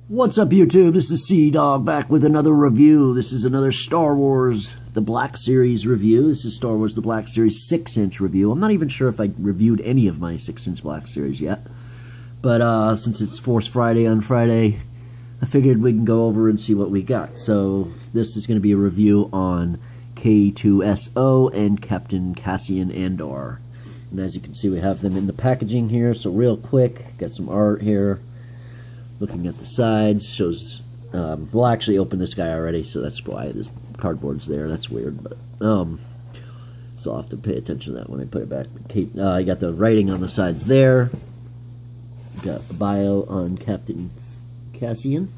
What's up, YouTube? This is Sea-Dog back with another review. This is another Star Wars The Black Series review. This is Star Wars The Black Series 6-inch review. I'm not even sure if I reviewed any of my 6-inch Black Series yet. But since it's Force Friday on Friday, I figured we can go over and see what we got. So this is going to be a review on K2SO and Captain Cassian Andor. And as you can see, we have them in the packaging here. So real quick, got some art here. Looking at the sides, shows, we'll actually open this guy already, so that's why this cardboard's there. That's weird, but, so I'll have to pay attention to that when I put it back. I got the writing on the sides there. Got a bio on Captain Cassian.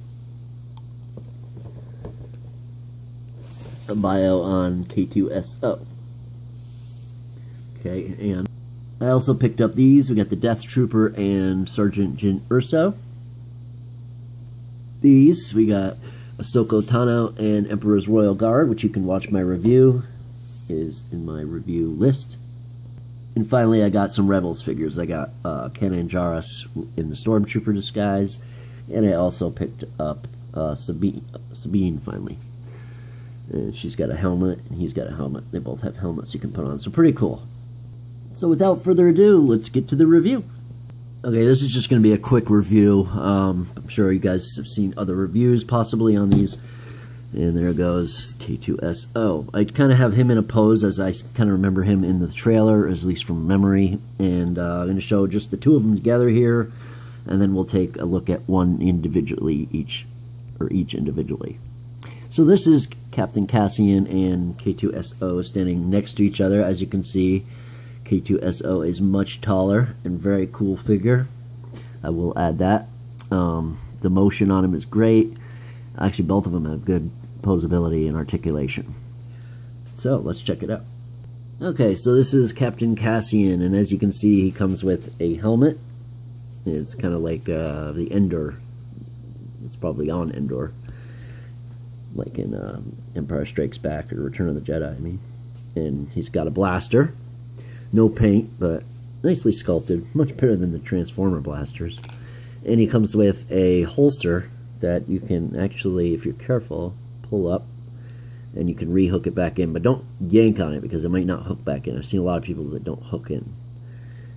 A bio on K2SO. Okay, and I also picked up these. We got the Death Trooper and Sergeant K2SO. These, we got Ahsoka Tano and Emperor's Royal Guard, which you can watch my review, is in my review list. And finally, I got some Rebels figures. I got Cassian Andor in the Stormtrooper disguise, and I also picked up Sabine finally. And she's got a helmet, and he's got a helmet. They both have helmets you can put on, so pretty cool. So without further ado, let's get to the review. Okay, this is just going to be a quick review. I'm sure you guys have seen other reviews possibly on these. And there goes K2SO. I kind of have him in a pose as I kind of remember him in the trailer, at least from memory. And I'm going to show just the two of them together here. And then we'll take a look at one individually, each individually. So this is Captain Cassian and K2SO standing next to each other. As you can see, K2SO is much taller and very cool figure. I will add that. The motion on him is great. Actually, both of them have good posability and articulation. So, let's check it out. Okay, so this is Captain Cassian, and as you can see, he comes with a helmet. It's kind of like the Endor. It's probably on Endor. Like in Empire Strikes Back or Return of the Jedi, I mean. And he's got a blaster. No paint, but nicely sculpted. Much better than the Transformer blasters. And he comes with a holster that you can actually, if you're careful, pull up. And you can re-hook it back in. But don't yank on it because it might not hook back in. I've seen a lot of people that don't hook in.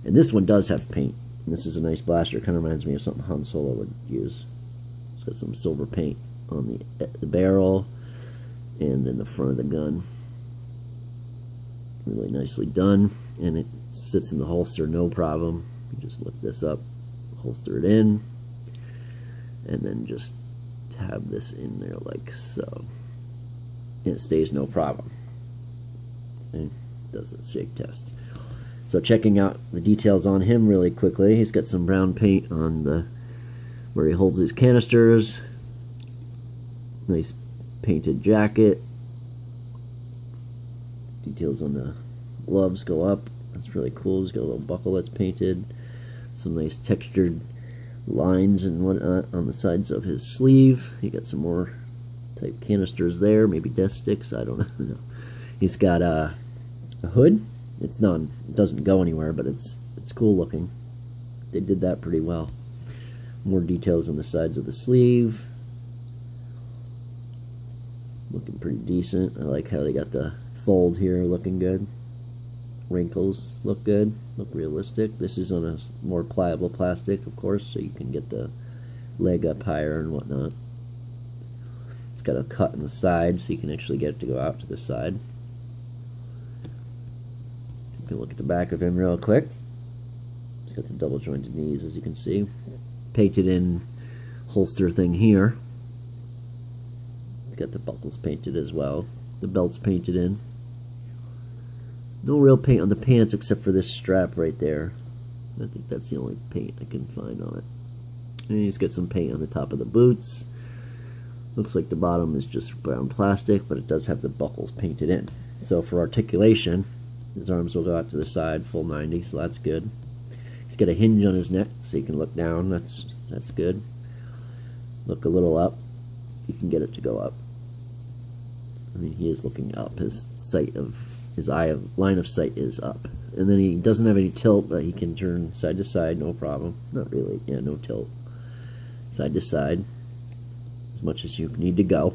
And this one does have paint. And this is a nice blaster. It kind of reminds me of something Han Solo would use. It's got some silver paint on the barrel and in the front of the gun. Really nicely done, and it sits in the holster no problem. You just lift this up, holster it in, and then just tab this in there like so, and it stays no problem. And does the shake test. So checking out the details on him really quickly, he's got some brown paint on the where he holds his canisters. Nice painted jacket. Details on the gloves go up. That's really cool. He's got a little buckle that's painted. Some nice textured lines and whatnot on the sides of his sleeve. He got some more type canisters there. Maybe death sticks. I don't know. He's got a hood. It doesn't go anywhere, but it's cool looking. They did that pretty well. More details on the sides of the sleeve. Looking pretty decent. I like how they got the fold here, looking good. Wrinkles look good, look realistic. This is on a more pliable plastic, of course, so you can get the leg up higher and whatnot. It's got a cut in the side, so you can actually get it to go out to the side. You can look at the back of him real quick. It's got the double jointed knees, as you can see. Painted in holster thing here. It's got the buckles painted as well. The belt's painted in. No real paint on the pants except for this strap right there. I think that's the only paint I can find on it. And he's got some paint on the top of the boots. Looks like the bottom is just brown plastic, but it does have the buckles painted in. So for articulation, his arms will go out to the side, full 90, so that's good. He's got a hinge on his neck, so you can look down. That's good. Look a little up. You can get it to go up. I mean, he is looking up. His line of sight is up. And then he doesn't have any tilt, but he can turn side to side, no problem. Not really, yeah, no tilt. Side to side. as much as you need to go.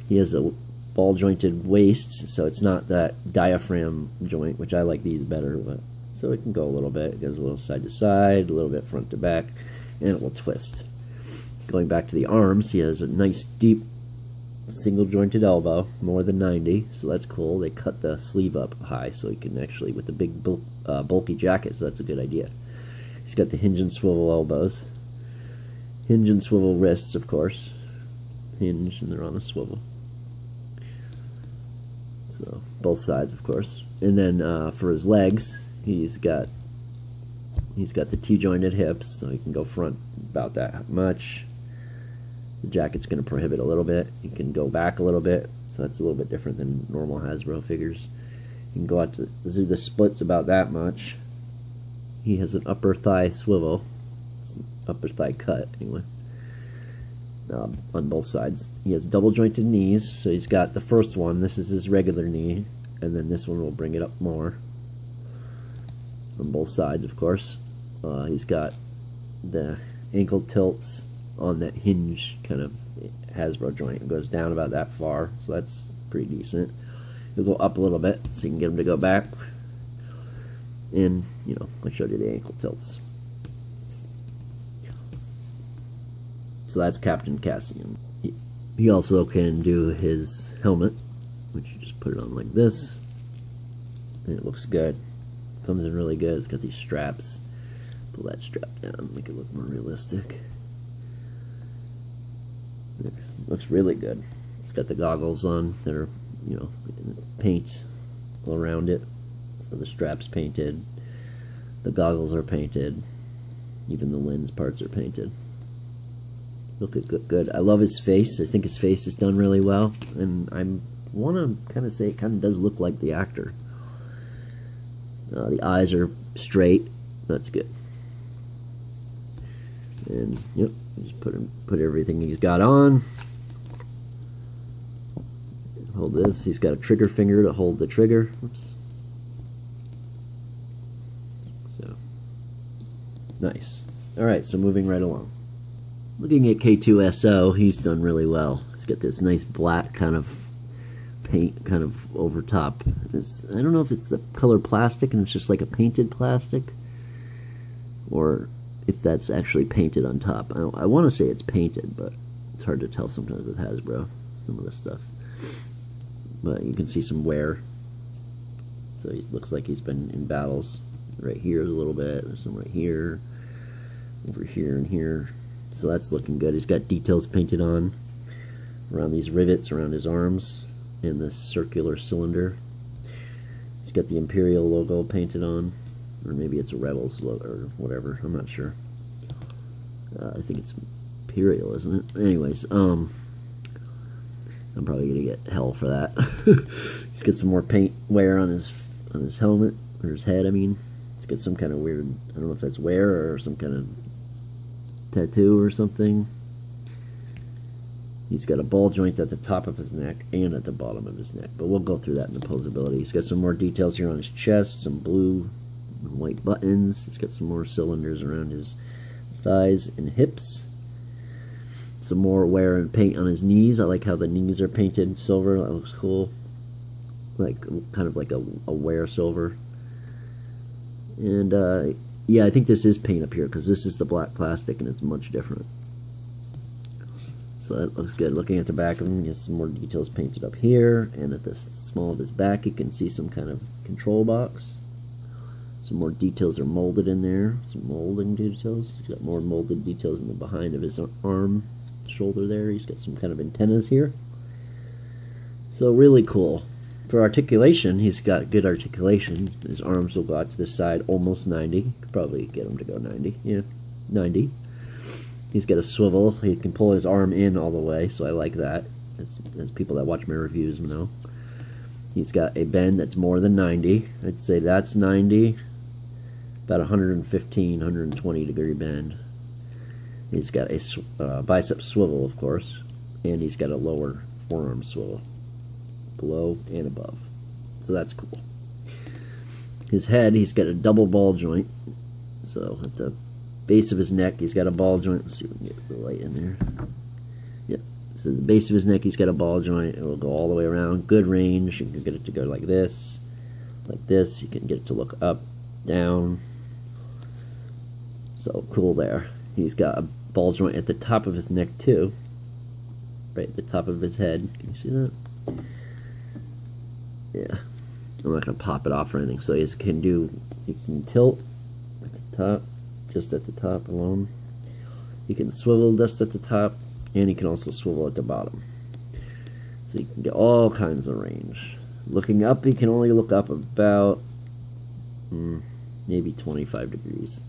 He has a ball jointed waist, so it's not that diaphragm joint, which I like these better, but so it can go a little bit. It goes a little side to side, a little bit front to back, and it will twist. Going back to the arms, he has a nice deep single jointed elbow, more than 90, so that's cool. They cut the sleeve up high so he can actually, with the big bulky jacket, so that's a good idea. He's got the hinge and swivel elbows, hinge and swivel wrists, of course. Hinge, and they're on a swivel. So both sides, of course. And then for his legs, he's got the T-jointed hips, so he can go front about that much. The jacket's going to prohibit a little bit. He can go back a little bit, so that's a little bit different than normal Hasbro figures. You can go out to do the splits about that much. He has an upper thigh swivel, upper thigh cut anyway, on both sides. He has double jointed knees, so he's got the first one. This is his regular knee, and then this one will bring it up more on both sides, of course. He's got the ankle tilts on that hinge kind of Hasbro joint. It goes down about that far, so that's pretty decent. He'll go up a little bit so you can get him to go back. And, you know, I showed you the ankle tilts. So that's Captain Cassian. He also can do his helmet, which you just put it on like this, and it looks good. Comes in really good. It's got these straps. Pull that strap down, make it look more realistic. It looks really good. It's got the goggles on that are, you know, paint all around it. So the strap's painted, the goggles are painted, even the lens parts are painted. Look at good. I love his face. I think his face is done really well, and I want to kind of say it kind of does look like the actor. The eyes are straight. That's good. And yep, just put everything he's got on. Hold this. He's got a trigger finger to hold the trigger. Oops. So nice. All right, so moving right along. Looking at K2SO, he's done really well. He's got this nice black kind of paint kind of over top. I don't know if it's the color plastic and it's just like a painted plastic, or if that's actually painted on top. I want to say it's painted, but it's hard to tell sometimes with Hasbro, some of this stuff. But you can see some wear. So he looks like he's been in battles. Right here is a little bit. There's some right here, over here, and here. So that's looking good. He's got details painted on around these rivets around his arms and this circular cylinder. He's got the Imperial logo painted on, or maybe it's a Rebels logo or whatever. I'm not sure. I think it's Imperial, isn't it? Anyways, I'm probably gonna get hell for that. He's got some more paint wear on his helmet, or his head. I mean, he's got some kind of weird. I don't know if that's wear or some kind of tattoo or something. He's got a ball joint at the top of his neck and at the bottom of his neck, but we'll go through that in the posability. He's got some more details here on his chest, some blue and white buttons. He's got some more cylinders around his thighs and hips. Some more wear and paint on his knees. I like how the knees are painted silver. That looks cool. Like kind of like a wear silver. And yeah, I think this is paint up here because this is the black plastic and it's much different. So that looks good. Looking at the back of him, he has some more details painted up here, and at the small of his back you can see some kind of control box. Some more details are molded in there, some molding details. He's got more molded details in the behind of his arm, shoulder there. He's got some kind of antennas here. So really cool. For articulation, he's got good articulation. His arms will go out to the side almost 90. Could probably get him to go 90. Yeah, 90. He's got a swivel. He can pull his arm in all the way, so I like that. As people that watch my reviews know. He's got a bend that's more than 90. I'd say that's 90. About 115, 120 degree bend. He's got a bicep swivel, of course, and he's got a lower forearm swivel. Below and above. So that's cool. His head, he's got a double ball joint. So at the base of his neck, he's got a ball joint. Let's see if we can get the light in there. Yep. So the base of his neck, he's got a ball joint. It will go all the way around. Good range. You can get it to go like this. Like this. You can get it to look up, down. So cool there. He's got a ball joint at the top of his neck too. Right at the top of his head. Can you see that? Yeah. I'm not going to pop it off or anything. So he can tilt at the top, just at the top alone. He can swivel just at the top, and he can also swivel at the bottom. So you can get all kinds of range. Looking up, he can only look up about maybe 25 degrees.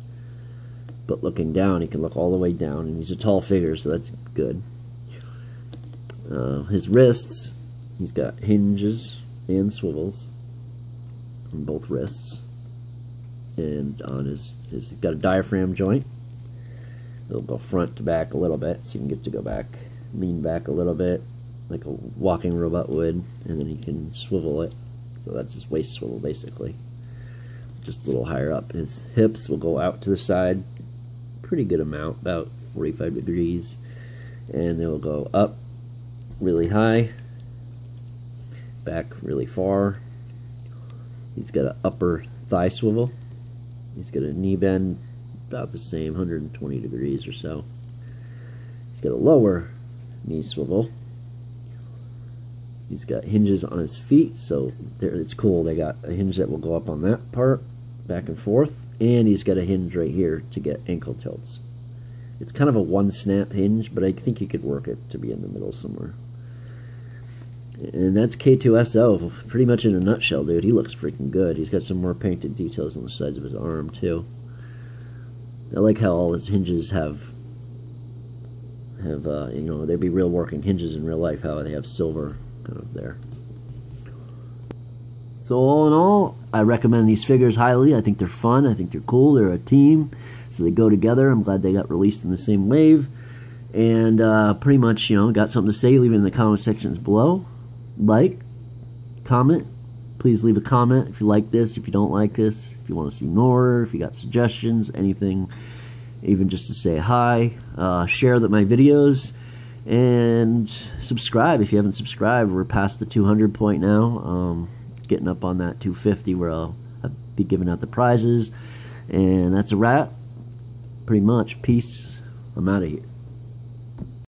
But looking down, he can look all the way down, and he's a tall figure, so that's good. His wrists, he's got hinges and swivels on both wrists, and on he's got a diaphragm joint. It'll go front to back a little bit, so you can get to go back, lean back a little bit, like a walking robot would, and then he can swivel it. So that's his waist swivel, basically. Just a little higher up. His hips will go out to the side, pretty good amount, about 45 degrees, and they will go up really high, back really far. He's got an upper thigh swivel. He's got a knee bend, about the same, 120 degrees or so. He's got a lower knee swivel. He's got hinges on his feet, so it's cool. They got a hinge that will go up on that part, back and forth, and he's got a hinge right here to get ankle tilts. It's kind of a one snap hinge, but I think you could work it to be in the middle somewhere. And that's K2SO, pretty much in a nutshell, dude. He looks freaking good. He's got some more painted details on the sides of his arm, too. I like how all his hinges have you know, they'd be real working hinges in real life, how they have silver kind of there. So all in all, I recommend these figures highly. I think they're fun. I think they're cool. They're a team, so they go together. I'm glad they got released in the same wave. And pretty much, you know, got something to say, leave it in the comment sections below. Like, comment. Please leave a comment if you like this, if you don't like this, if you want to see more, if you got suggestions, anything, even just to say hi. Share my videos, and subscribe if you haven't subscribed. We're past the 200 point now, getting up on that 250 where I'll be giving out the prizes. And that's a wrap, pretty much. Peace. I'm out of here.